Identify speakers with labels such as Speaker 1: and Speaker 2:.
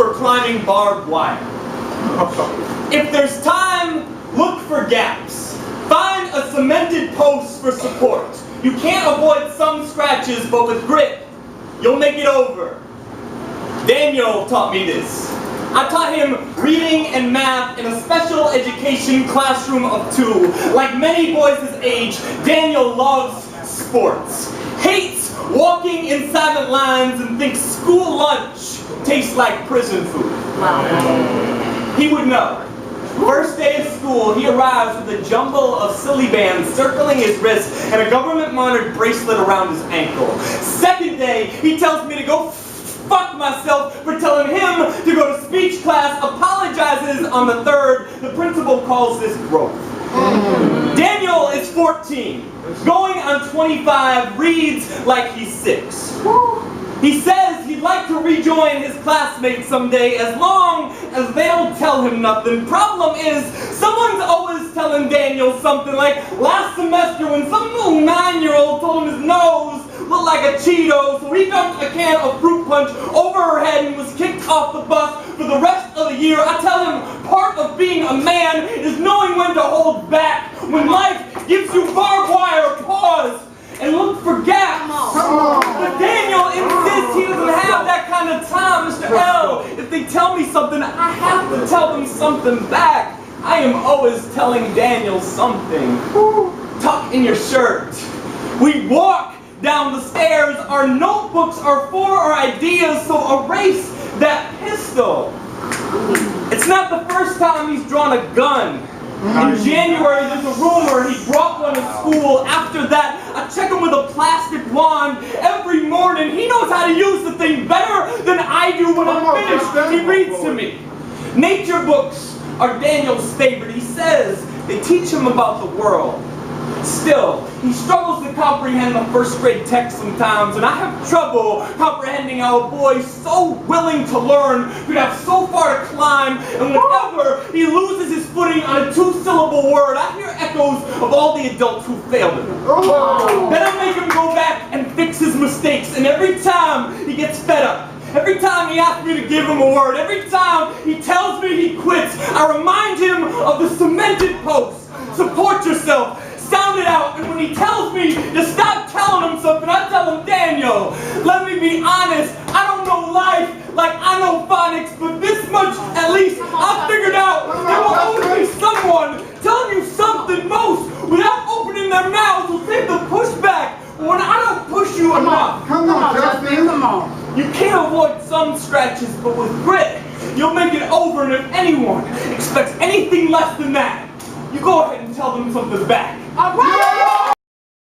Speaker 1: for climbing barbed wire. If there's time, look for gaps. Find a cemented post for support. You can't avoid some scratches, but with grit, you'll make it over. Daniel taught me this. I taught him reading and math in a special education classroom of 2. Like many boys his age, Daniel loves sports. Hates walking in silent lines and thinks school lunch tastes like prison food. Wow. He would know. First day of school, he arrives with a jumble of silly bands circling his wrist and a government-monitored bracelet around his ankle. Second day, he tells me to go fuck myself for telling him to go to speech class, apologizes on the third. The principal calls this growth. Daniel is 14, going on 25, reads like he's 6. He says he'd like to rejoin his classmates someday as long as they don't tell him nothing. Problem is, someone's always telling Daniel something, like last semester when some little 9-year-old told him his nose looked like a Cheeto, so he dumped a can of fruit punch over her head and was kicked off the bus for the rest of the year. I tell him part of being a man is knowing when to hold back. When life gives you barbed wire, pause and look for gaps. But Daniel insists he doesn't have that kind of time. Mr. L, if they tell me something, I have to tell them something back. I am always telling Daniel something. Tuck in your shirt. We walk down the stairs. Our notebooks are for our ideas, so erase that pistol. It's not the first time he's drawn a gun. In January, there's a rumor he brought one to school. After that, I check him with a plastic wand every morning. He knows how to use the thing better than I do. When I'm finished, he reads to me. Nature books are Daniel's favorite. He says they teach him about the world. Still, he struggles to comprehend the first grade text sometimes, and I have trouble comprehending how a boy so willing to learn could have so far to climb, and whenever he loses his footing on a 2-syllable word, I hear echoes of all the adults who failed him. Then I make him go back and fix his mistakes, and every time he gets fed up, every time he asks me to give him a word, every time he tells me he quits, I remind him of the cemented post. Support yourself. Sound it out, and when he tells me to stop telling him something, I tell him, Daniel, let me be honest, I don't know life like I know phonics, but this much at least I figured out there will always be someone telling you something most without opening their mouths will save the pushback when I don't push you enough.
Speaker 2: Come on, Justin, come on.
Speaker 1: You can't avoid some scratches, but with grit, you'll make it over, and if anyone expects anything less than that, you go ahead and tell them something back.
Speaker 3: All right.